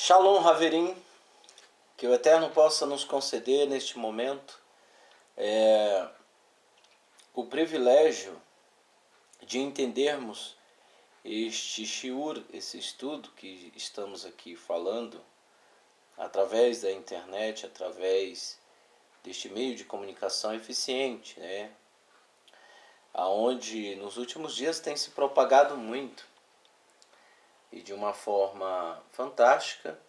Shalom, Haverim, que o Eterno possa nos conceder neste momento o privilégio de entendermos este shiur, esse estudo que estamos aqui falando, através da internet, através deste meio de comunicação eficiente, aonde nos últimos dias tem se propagado muito e de uma forma fantástica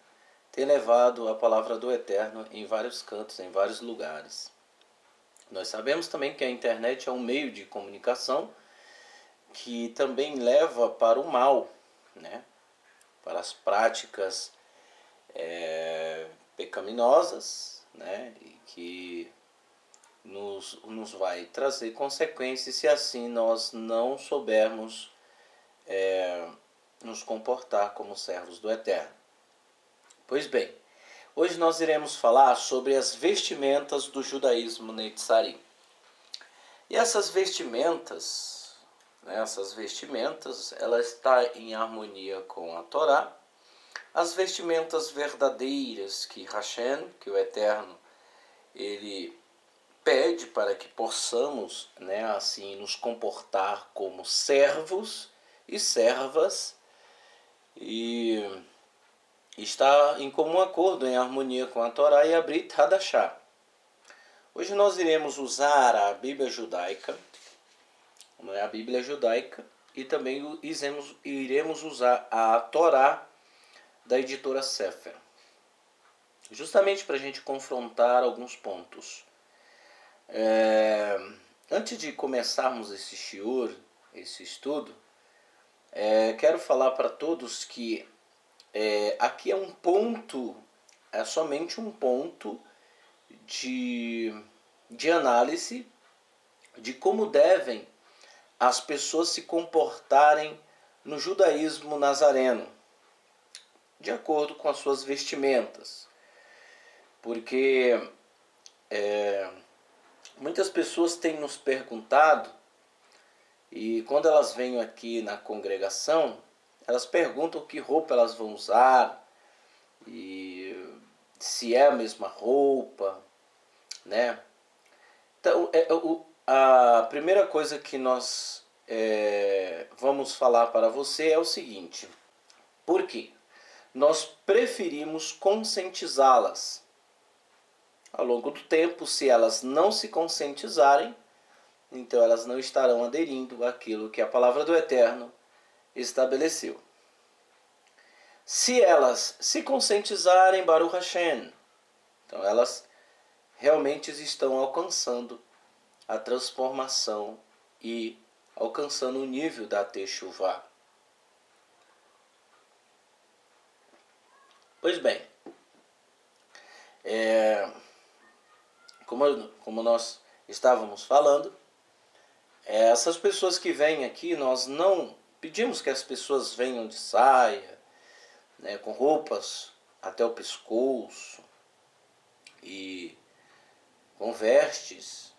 tem levado a palavra do Eterno em vários cantos, em vários lugares. Nós sabemos também que a internet é um meio de comunicação que também leva para o mal, para as práticas pecaminosas, e que nos vai trazer consequências se assim nós não soubermos nos comportar como servos do Eterno. Pois bem, hoje nós iremos falar sobre as vestimentas do judaísmo netzarim. E essas vestimentas, ela está em harmonia com a Torá. As vestimentas verdadeiras que Hashem, que o Eterno, ele pede para que possamos, assim, nos comportar como servos e servas, e está em comum acordo, em harmonia com a Torá e a Brit Hadashah. Hoje nós iremos usar a Bíblia judaica, e também iremos usar a Torá da editora Sefer, justamente para a gente confrontar alguns pontos. Antes de começarmos esse shiur, esse estudo, quero falar para todos que aqui é somente um ponto de análise de como devem as pessoas se comportarem no judaísmo nazareno, de acordo com as suas vestimentas. Porque muitas pessoas têm nos perguntado, e quando elas vêm aqui na congregação, elas perguntam que roupa elas vão usar, e se é a mesma roupa, Então, a primeira coisa que nós vamos falar para você é o seguinte: por quê? Nós preferimos conscientizá-las. Ao longo do tempo, se elas não se conscientizarem, então elas não estarão aderindo àquilo que a palavra do Eterno estabeleceu. Se elas se conscientizarem, Baruch Hashem, então elas realmente estão alcançando a transformação e alcançando o nível da Teshuvah. Pois bem, como nós estávamos falando, essas pessoas que vêm aqui, nós não pedimos que as pessoas venham de saia, com roupas até o pescoço e com vestes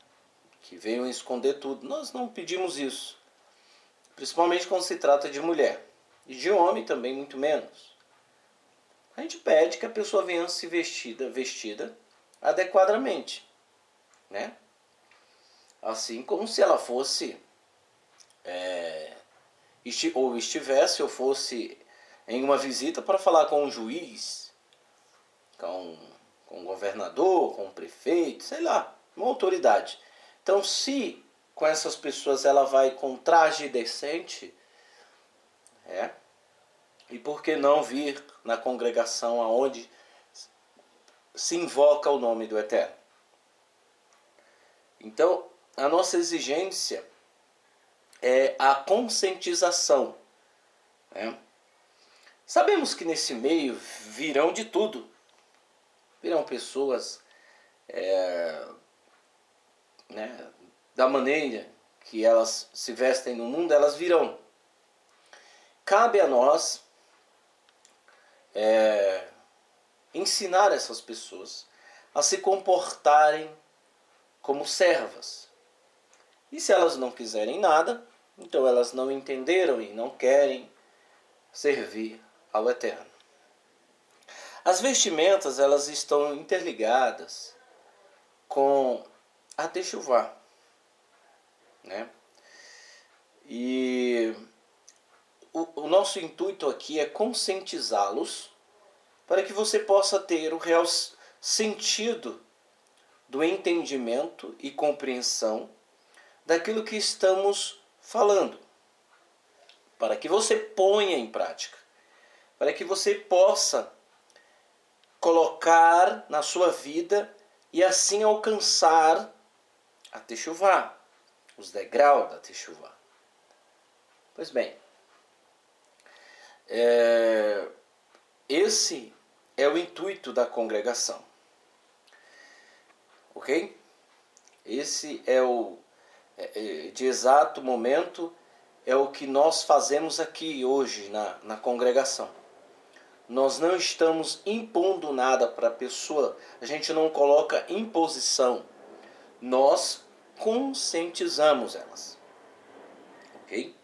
que venham esconder tudo. Nós não pedimos isso, principalmente quando se trata de mulher, e de homem também muito menos. A gente pede que a pessoa venha se vestida adequadamente, assim como se ela fosse ou estivesse ou fosse em uma visita para falar com um juiz, com um governador, com um prefeito, sei lá, uma autoridade. Então, se com essas pessoas ela vai com traje decente, e por que não vir na congregação aonde se invoca o nome do Eterno? Então, a nossa exigência é a conscientização. Sabemos que nesse meio virão de tudo. Virão pessoas da maneira que elas se vestem no mundo, elas virão. Cabe a nós ensinar essas pessoas a se comportarem como servas. E se elas não quiserem nada, então elas não entenderam e não querem servir ao Eterno. As vestimentas, elas estão interligadas com a techuvá, né? E o nosso intuito aqui é conscientizá-los para que você possa ter o real sentido do entendimento e compreensão daquilo que estamos falando, para que você ponha em prática, para que você possa colocar na sua vida e assim alcançar a techuvá, os degraus da techuvá. Pois bem, esse é o intuito da congregação, ok? Esse é de exato momento, é o que nós fazemos aqui hoje na congregação. Nós não estamos impondo nada para a pessoa, a gente não coloca imposição, nós conscientizamos elas, ok?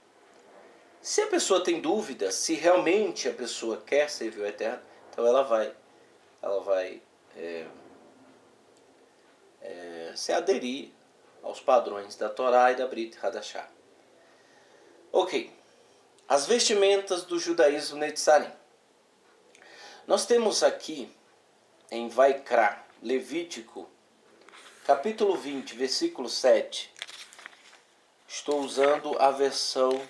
Se a pessoa tem dúvida, se realmente a pessoa quer servir o Eterno, então ela vai se aderir aos padrões da Torá e da Brit Hadashah. Ok, as vestimentas do judaísmo Netzarim. Nós temos aqui em Vaikra, Levítico, capítulo 20, versículo 7. Estou usando a versão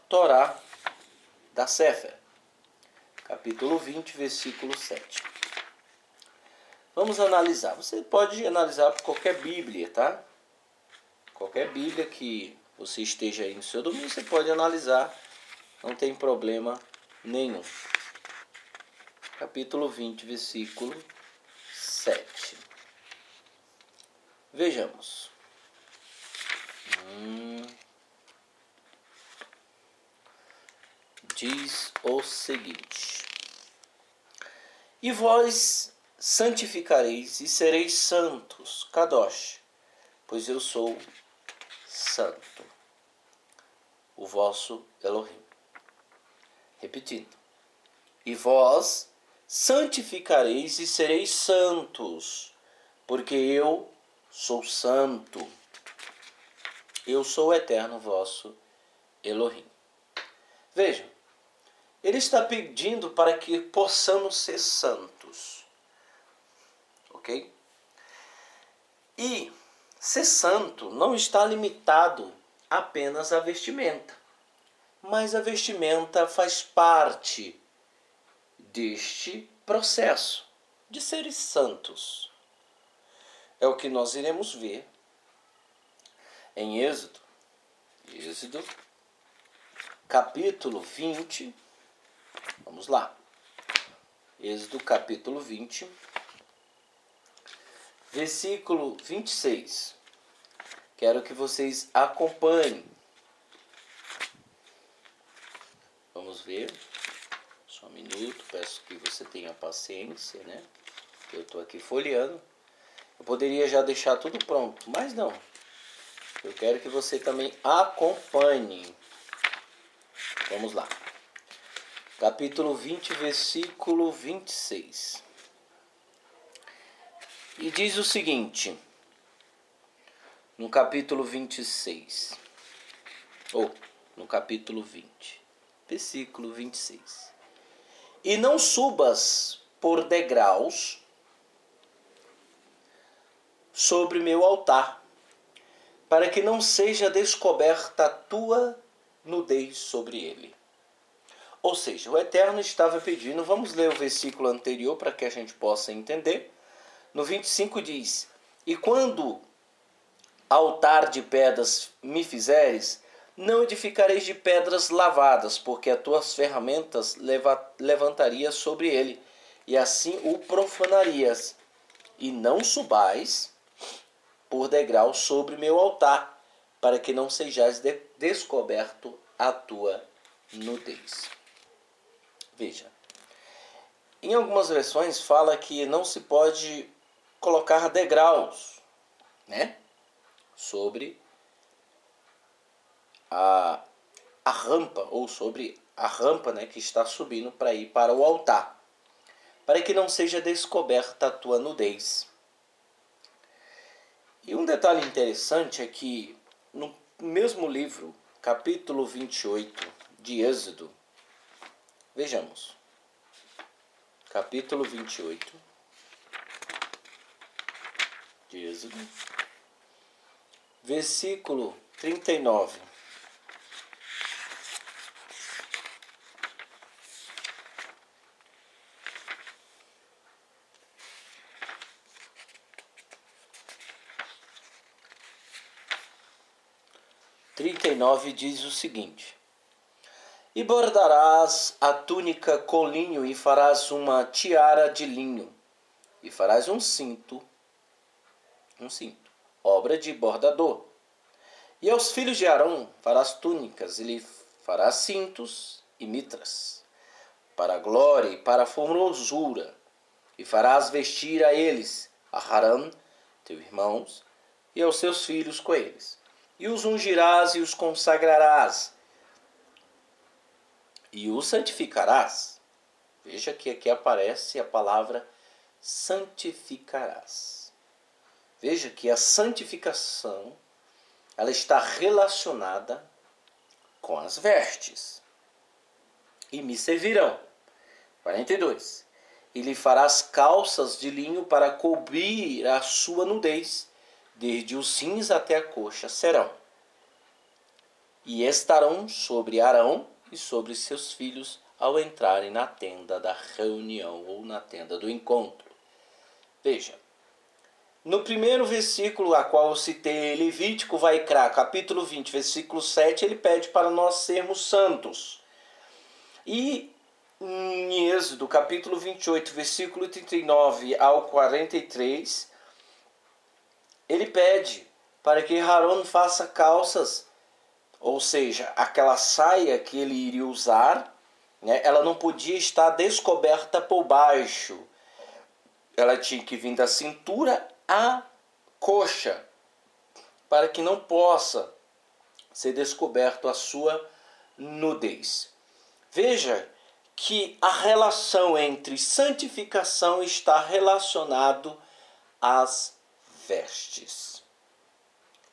Torá da Sefer. Capítulo 20, versículo 7. Vamos analisar. Você pode analisar por qualquer Bíblia, tá? Qualquer Bíblia que você esteja aí no seu domínio, você pode analisar. Não tem problema nenhum. Capítulo 20, versículo 7. Vejamos. Diz o seguinte: E vós santificareis e sereis santos, Kadosh, pois eu sou santo, o vosso Elohim. Repetindo: E vós santificareis e sereis santos, porque eu sou santo. Eu sou o eterno vosso Elohim. Vejam, ele está pedindo para que possamos ser santos. Ok? E ser santo não está limitado apenas à vestimenta, mas a vestimenta faz parte deste processo de seres santos. É o que nós iremos ver em Êxodo, capítulo 20, vamos lá. Êxodo capítulo 20, versículo 26. Quero que vocês acompanhem. Vamos ver. Só um minuto, peço que você tenha paciência, né? Eu estou aqui folheando. Eu poderia já deixar tudo pronto, mas não. Eu quero que você também acompanhe. Vamos lá. Capítulo 20, versículo 26. E diz o seguinte, no capítulo 26, ou no capítulo 20, versículo 26. E não subas por degraus sobre meu altar, para que não seja descoberta a tua nudez sobre ele. Ou seja, o Eterno estava pedindo, vamos ler o versículo anterior para que a gente possa entender. No 25 diz: E quando altar de pedras me fizeres, não edificareis de pedras lavadas, porque as tuas ferramentas levantarias sobre ele, e assim o profanarias. E não subais por degrau sobre meu altar, para que não sejais descoberto a tua nudez. Veja, em algumas versões fala que não se pode colocar degraus, né, sobre a rampa, ou sobre a rampa, né, que está subindo para ir para o altar. para que não seja descoberta a tua nudez. E um detalhe interessante é que no mesmo livro, capítulo 28 de Êxodo, vejamos, capítulo 28 de Êxodo, versículo 39. Diz o seguinte: E bordarás a túnica com linho, e farás uma tiara de linho, e farás um cinto, obra de bordador. E aos filhos de Arão farás túnicas, e lhe farás cintos e mitras, para a glória e para a formosura, e farás vestir a eles, a Harã, teus irmãos, e aos seus filhos com eles. E os ungirás e os consagrarás, e os santificarás. Veja que aqui aparece a palavra santificarás. Veja que a santificação, ela está relacionada com as vestes. E me servirão. 42. E lhe farás calças de linho para cobrir a sua nudez, desde os rins até a coxa serão. E estarão sobre Arão e sobre seus filhos ao entrarem na tenda da reunião ou na tenda do encontro. Veja, no primeiro versículo a qual eu citei, Levítico Vaikra, capítulo 20, versículo 7, ele pede para nós sermos santos. E em Êxodo, capítulo 28, versículo 39 ao 43, ele pede para que Arão faça calças, ou seja, aquela saia que ele iria usar, né, ela não podia estar descoberta por baixo. Ela tinha que vir da cintura à coxa, para que não possa ser descoberto a sua nudez. Veja que a relação entre santificação está relacionado às vestes.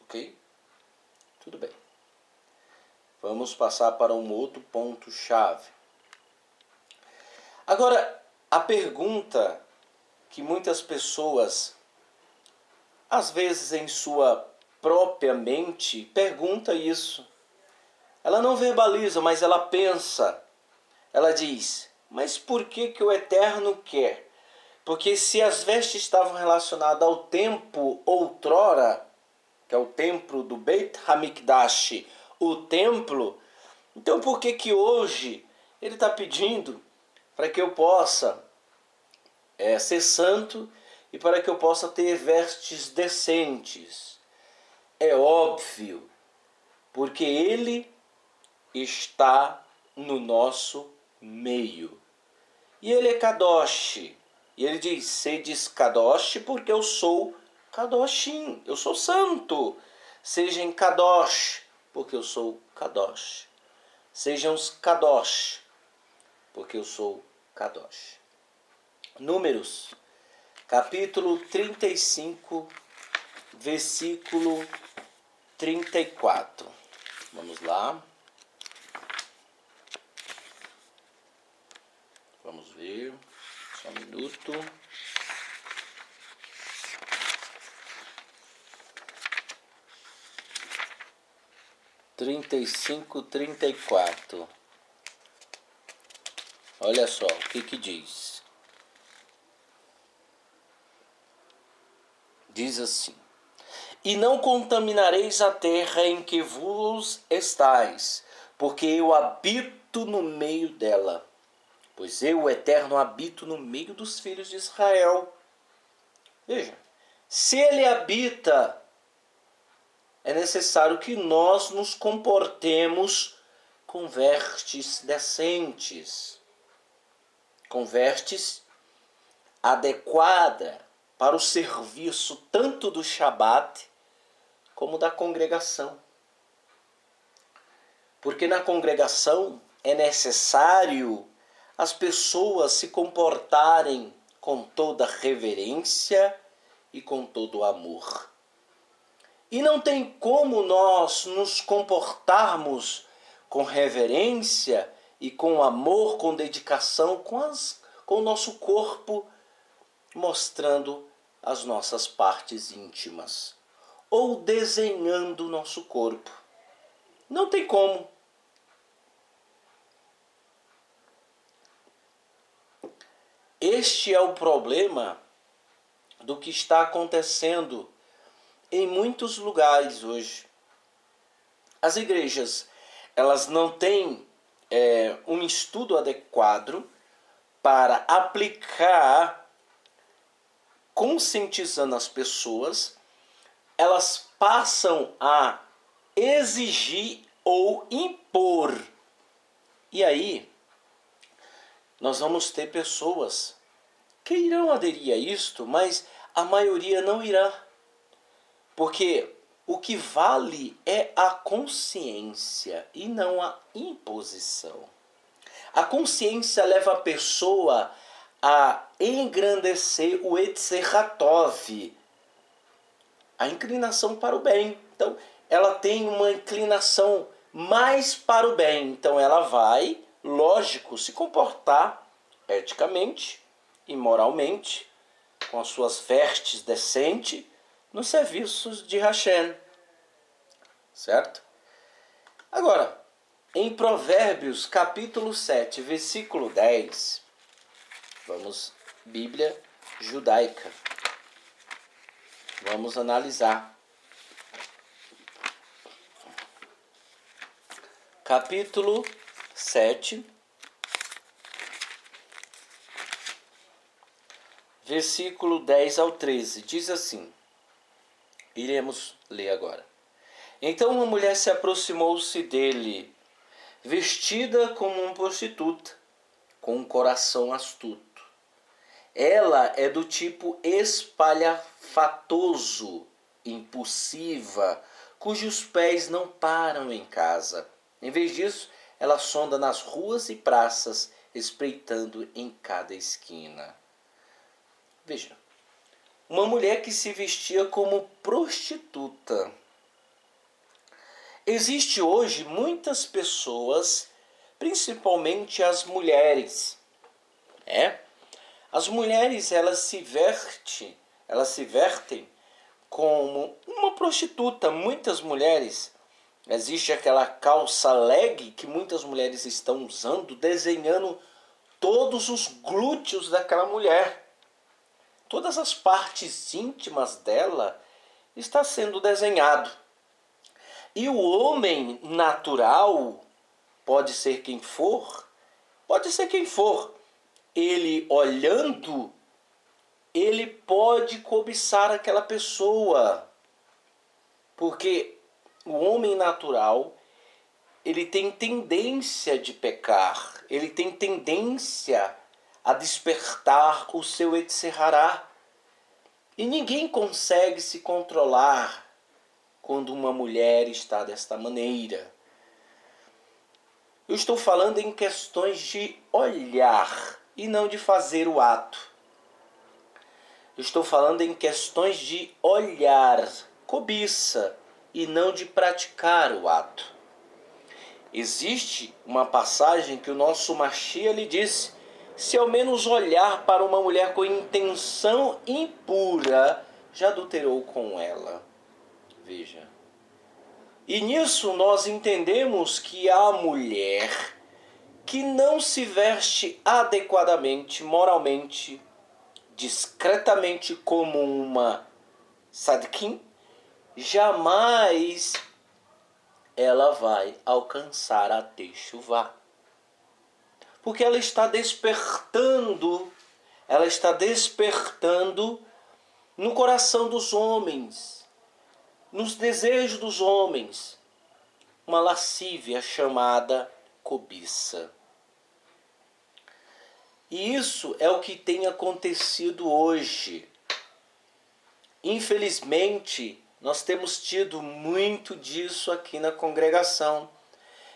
Ok? Tudo bem. Vamos passar para um outro ponto-chave. Agora, a pergunta que muitas pessoas, às vezes em sua própria mente, pergunta isso. Ela não verbaliza, mas ela pensa. Ela diz, mas por que o Eterno quer? Porque se as vestes estavam relacionadas ao tempo outrora, que é o templo do Beit HaMikdash, o templo, então por que hoje ele está pedindo para que eu possa ser santo e para que eu possa ter vestes decentes? É óbvio, porque ele está no nosso meio. E ele é Kadosh. E ele diz, sedes Kadosh porque eu sou Kadoshim, eu sou santo. Sejam Kadosh porque eu sou Kadosh. Sejam os Kadosh porque eu sou Kadosh. Números, capítulo 35, versículo 34. Vamos lá. Vamos ver. Só um minuto. Trinta e cinco, 34. Olha só o que diz. Diz assim: E não contaminareis a terra em que vos estais, porque eu habito no meio dela. Pois eu, o Eterno, habito no meio dos filhos de Israel. Veja, se ele habita, é necessário que nós nos comportemos com vestes decentes, com vestes adequadas para o serviço tanto do Shabat como da congregação. Porque na congregação é necessário as pessoas se comportarem com toda reverência e com todo amor. E não tem como nós nos comportarmos com reverência e com amor, com dedicação, com o nosso corpo, mostrando as nossas partes íntimas ou desenhando o nosso corpo. Não tem como. Este é o problema do que está acontecendo em muitos lugares hoje. As igrejas, elas não têm um estudo adequado para aplicar, conscientizando as pessoas. Elas passam a exigir ou impor. E aí, nós vamos ter pessoas que irão aderir a isto, mas a maioria não irá. Porque o que vale é a consciência e não a imposição. A consciência leva a pessoa a engrandecer o Etzeratov, a inclinação para o bem. Então, ela tem uma inclinação mais para o bem. Então, ela vai, lógico, se comportar eticamente e moralmente, com as suas vestes decentes, nos serviços de Hashem. Certo? Agora, em Provérbios, capítulo 7, versículo 10, vamos, Bíblia judaica. Vamos analisar. Capítulo 7, versículo 10 ao 13, diz assim, iremos ler agora. Então uma mulher se aproximou-se dele, vestida como uma prostituta, com um coração astuto. Ela é do tipo espalhafatoso, impulsiva, cujos pés não param em casa. Em vez disso, ela sonda nas ruas e praças, espreitando em cada esquina. Veja, uma mulher que se vestia como prostituta. Existe hoje muitas pessoas, principalmente as mulheres, As mulheres, elas se vertem como uma prostituta. Muitas mulheres, existe aquela calça leg que muitas mulheres estão usando, desenhando todos os glúteos daquela mulher. Todas as partes íntimas dela está sendo desenhado. E o homem natural, pode ser quem for, ele olhando, ele pode cobiçar aquela pessoa. Porque o homem natural, ele tem tendência de pecar, ele tem tendência a despertar o seu Yetzirah. E ninguém consegue se controlar quando uma mulher está desta maneira. Eu estou falando em questões de olhar e não de fazer o ato. Eu estou falando em questões de olhar, cobiça, e não de praticar o ato. Existe uma passagem que o nosso Mashiach lhe disse: se ao menos olhar para uma mulher com intenção impura, já adulterou com ela. Veja. E nisso nós entendemos que a mulher que não se veste adequadamente, moralmente, discretamente como uma tzadikim, jamais ela vai alcançar a Teshuvá. Porque ela está despertando no coração dos homens, nos desejos dos homens, uma lascívia chamada cobiça. E isso é o que tem acontecido hoje. Infelizmente, nós temos tido muito disso aqui na congregação.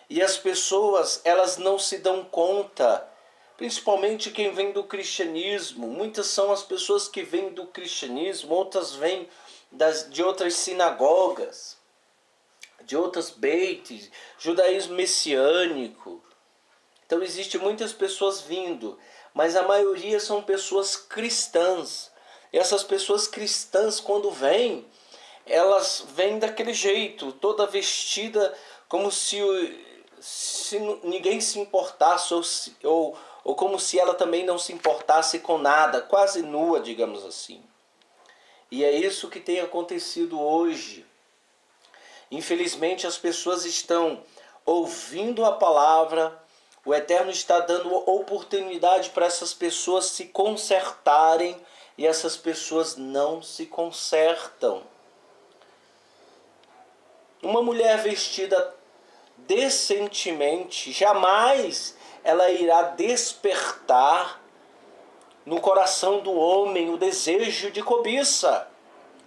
E as pessoas, elas não se dão conta principalmente quem vem do cristianismo. Muitas são as pessoas que vêm do cristianismo, outras vêm de outras sinagogas, de outras beites, judaísmo messiânico. Então existem muitas pessoas vindo, mas a maioria são pessoas cristãs. E essas pessoas cristãs, quando vêm, elas vêm daquele jeito, toda vestida como se ninguém se importasse, ou como se ela também não se importasse com nada, quase nua, digamos assim. E é isso que tem acontecido hoje. Infelizmente as pessoas estão ouvindo a palavra, o Eterno está dando oportunidade para essas pessoas se consertarem e essas pessoas não se consertam. Uma mulher vestida decentemente, jamais ela irá despertar no coração do homem o desejo de cobiça.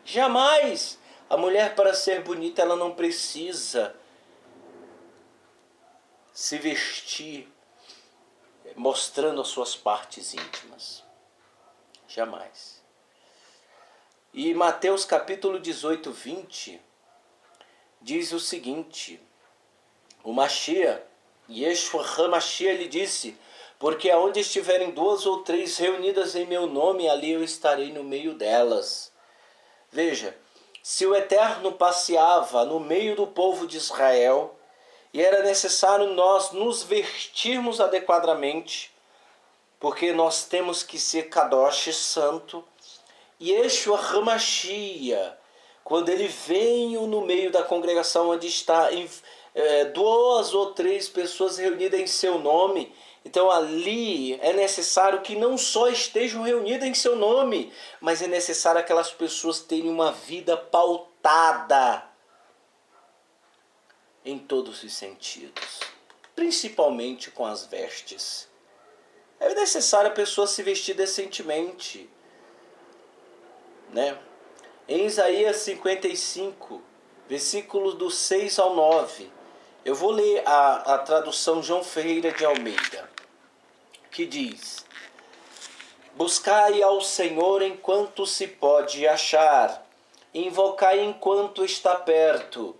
Jamais. A mulher, para ser bonita, ela não precisa se vestir mostrando as suas partes íntimas. Jamais. E Mateus capítulo 18, 20, diz o seguinte: o Mashiach, Yeshua HaMashiach, ele disse: porque aonde estiverem 2 ou 3 reunidas em meu nome, ali eu estarei no meio delas. Veja, se o Eterno passeava no meio do povo de Israel e era necessário nós nos vestirmos adequadamente, porque nós temos que ser Kadosh, santo, e Yeshua HaMashiach, quando ele veio no meio da congregação onde está 2 ou 3 pessoas reunidas em seu nome, então ali é necessário que não só estejam reunidas em seu nome, mas é necessário aquelas pessoas terem uma vida pautada em todos os sentidos, principalmente com as vestes. É necessário a pessoa se vestir decentemente, né? Em Isaías 55, versículos do 6 ao 9, eu vou ler a tradução João Ferreira de Almeida, que diz: buscai ao Senhor enquanto se pode achar, invocai enquanto está perto.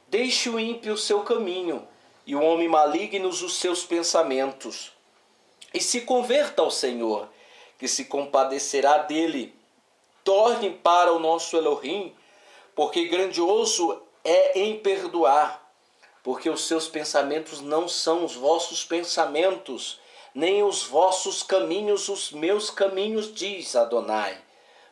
Deixe o ímpio o seu caminho, e o homem maligno os seus pensamentos. E se converta ao Senhor, que se compadecerá dele. Torne para o nosso Elohim, porque grandioso é em perdoar, porque os seus pensamentos não são os vossos pensamentos, nem os vossos caminhos os meus caminhos, diz Adonai.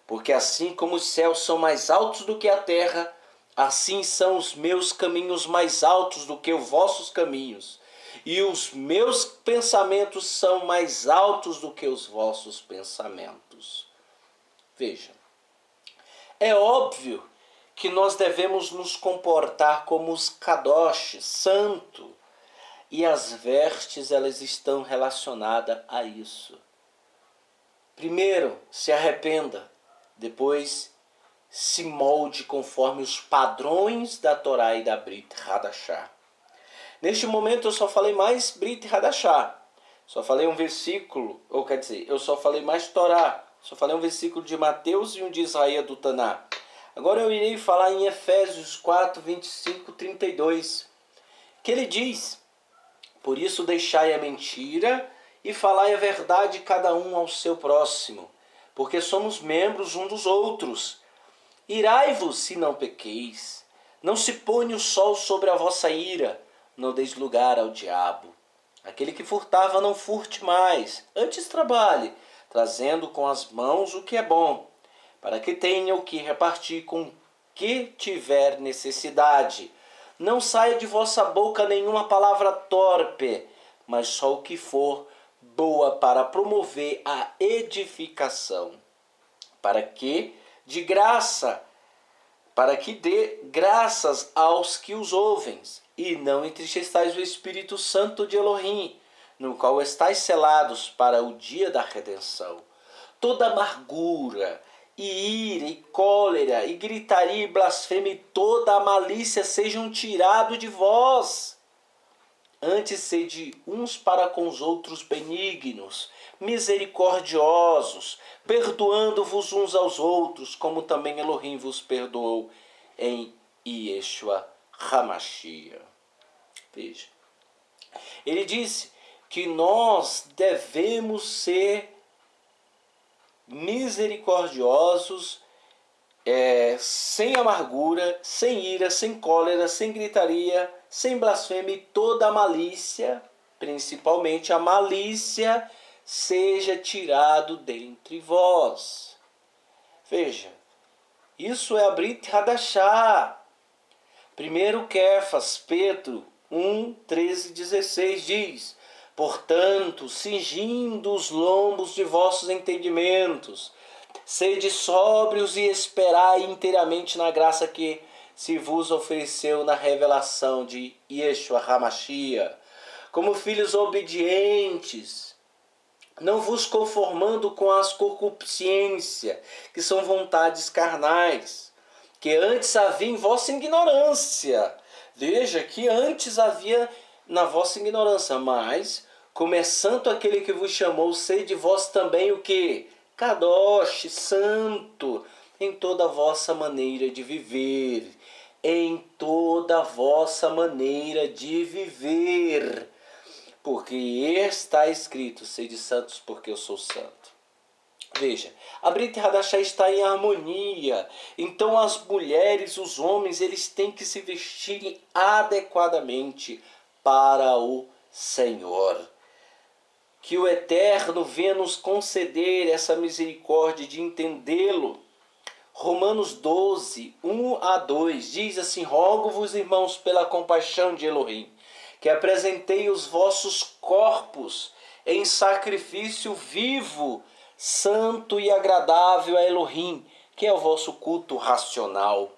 Porque assim como os céus são mais altos do que a terra, assim são os meus caminhos mais altos do que os vossos caminhos, e os meus pensamentos são mais altos do que os vossos pensamentos. Veja, é óbvio que nós devemos nos comportar como os Kadosh, santo, e as vestes elas estão relacionadas a isso. Primeiro, se arrependa, depois se molde conforme os padrões da Torá e da Brit Hadashah. Neste momento eu só falei mais Brit Hadashah, só falei um versículo, ou quer dizer, eu só falei mais Torá, só falei um versículo de Mateus e um de Isaías do Taná. Agora eu irei falar em Efésios 4, 25, 32, que ele diz: por isso deixai a mentira e falai a verdade cada um ao seu próximo, porque somos membros um dos outros. Irai-vos se não pequeis, não se ponha o sol sobre a vossa ira, não deis lugar ao diabo. Aquele que furtava não furte mais, antes trabalhe, trazendo com as mãos o que é bom, para que tenha o que repartir com que tiver necessidade. Não saia de vossa boca nenhuma palavra torpe, mas só o que for boa para promover a edificação, para que dê graças aos que os ouvem, e não entristeçais o Espírito Santo de Elohim, no qual estáis selados para o dia da redenção. Toda amargura, e ira, e cólera, e gritaria, e blasfêmia, e toda a malícia sejam tirados de vós, Antes sede uns para com os outros benignos, misericordiosos, perdoando-vos uns aos outros, como também Elohim vos perdoou em Yeshua HaMashiach. Veja, ele disse que nós devemos ser misericordiosos, sem amargura, sem ira, sem cólera, sem gritaria, sem blasfêmia, e toda a malícia, principalmente a malícia, seja tirado dentre vós. Veja, isso é a Brit Hadashah. 1 Kéfas, Pedro 1, 13, 16 diz: portanto, cingindo os lombos de vossos entendimentos, sede sóbrios e esperai inteiramente na graça que se vos ofereceu na revelação de Yeshua HaMashiach. Como filhos obedientes, não vos conformando com as concupiscências, que são vontades carnais, que antes havia em vossa ignorância. Veja que antes havia na vossa ignorância, mas, como é santo aquele que vos chamou, sede vós também o que? Kadosh, santo, em toda a vossa maneira de viver. Em toda a vossa maneira de viver. Porque está escrito, sede santos porque eu sou santo. Veja, a Brit Hadashah está em harmonia. Então as mulheres, os homens, eles têm que se vestirem adequadamente para o Senhor. Que o Eterno venha nos conceder essa misericórdia de entendê-lo. Romanos 12, 1 a 2 diz assim: rogo-vos, irmãos, pela compaixão de Elohim, que apresentei os vossos corpos em sacrifício vivo, santo e agradável a Elohim, que é o vosso culto racional.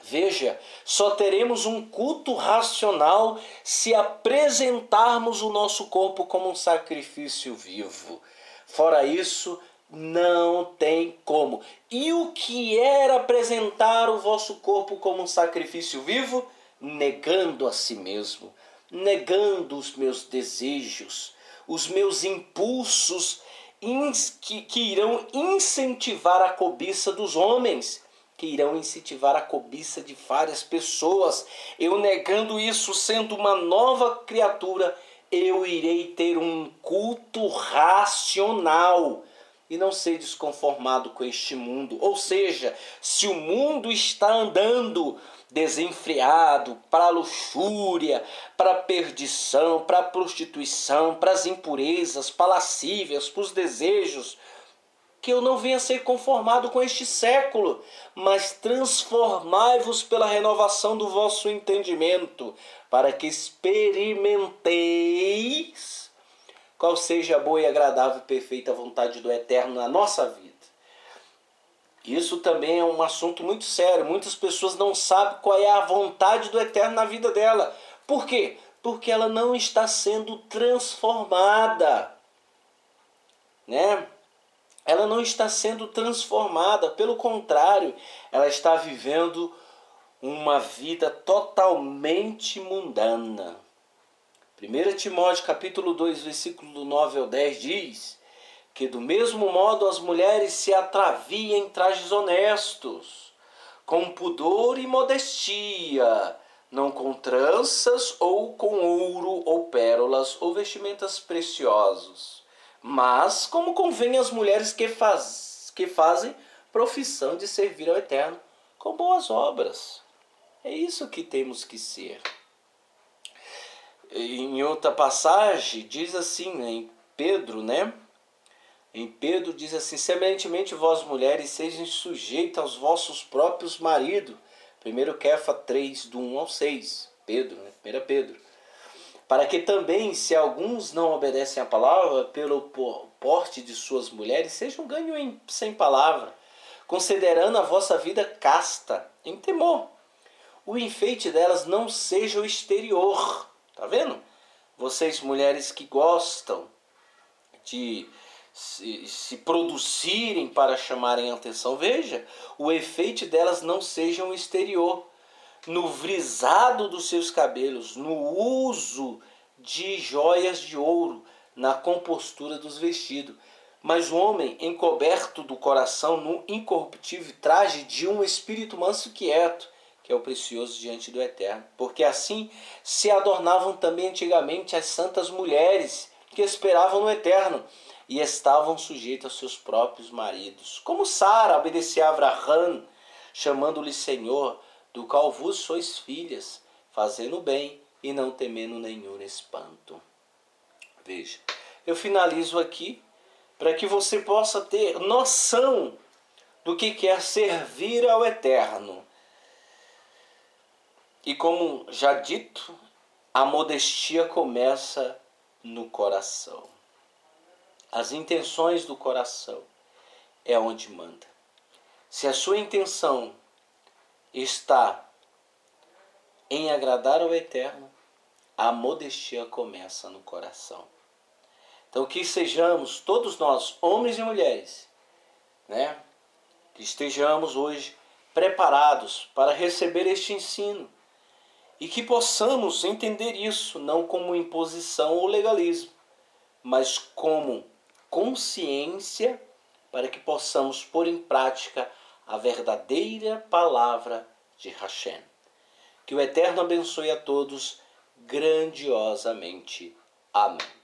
Veja, só teremos um culto racional se apresentarmos o nosso corpo como um sacrifício vivo. Fora isso, não tem como. E o que era apresentar o vosso corpo como um sacrifício vivo? Negando a si mesmo, negando os meus desejos, os meus impulsos que irão incentivar a cobiça dos homens, que irão incentivar a cobiça de várias pessoas. Eu negando isso, sendo uma nova criatura, eu irei ter um culto racional e não ser desconformado com este mundo. Ou seja, se o mundo está andando desenfreado para a luxúria, para a perdição, para a prostituição, para as impurezas, para lascívias, para os desejos, que eu não venha ser conformado com este século, mas transformai-vos pela renovação do vosso entendimento, para que experimenteis qual seja a boa e agradável e perfeita vontade do Eterno na nossa vida. Isso também é um assunto muito sério. Muitas pessoas não sabem qual é a vontade do Eterno na vida dela. Por quê? Porque ela não está sendo transformada, né? Ela não está sendo transformada, pelo contrário, ela está vivendo uma vida totalmente mundana. 1 Timóteo capítulo 2, versículo 9 ao 10 diz que do mesmo modo as mulheres se atraviem em trajes honestos, com pudor e modestia, não com tranças ou com ouro ou pérolas ou vestimentas preciosos, mas como convém às mulheres que fazem profissão de servir ao Eterno com boas obras. É isso que temos que ser. Em outra passagem diz assim, em Pedro, né? Em Pedro diz assim: semelhantemente vós mulheres sejam sujeitas aos vossos próprios maridos. 1 Kéfa 3, do 1 ao 6. Pedro, né? 1 Pedro. Para que também, se alguns não obedecem à palavra, pelo porte de suas mulheres, sejam ganhos sem palavra, considerando a vossa vida casta, em temor. O enfeite delas não seja o exterior. Tá vendo? Vocês mulheres que gostam de se produzirem para chamarem a atenção, veja, o efeito delas não seja o exterior, no frisado dos seus cabelos, no uso de joias de ouro, na compostura dos vestidos. Mas o homem, encoberto do coração no incorruptível traje de um espírito manso e quieto, que é o precioso diante do Eterno. Porque assim se adornavam também antigamente as santas mulheres que esperavam no Eterno e estavam sujeitas aos seus próprios maridos. Como Sara obedecia a Abraão, chamando-lhe Senhor, do qual vos sois filhas, fazendo o bem e não temendo nenhum espanto. Veja, eu finalizo aqui para que você possa ter noção do que quer servir ao Eterno. E como já dito, a modestia começa no coração. As intenções do coração é onde manda. Se a sua intenção está em agradar ao Eterno, a modestia começa no coração. Então que sejamos, todos nós, homens e mulheres, que estejamos hoje preparados para receber este ensino e que possamos entender isso não como imposição ou legalismo, mas como consciência para que possamos pôr em prática a verdadeira palavra de Hashem. Que o Eterno abençoe a todos grandiosamente. Amém.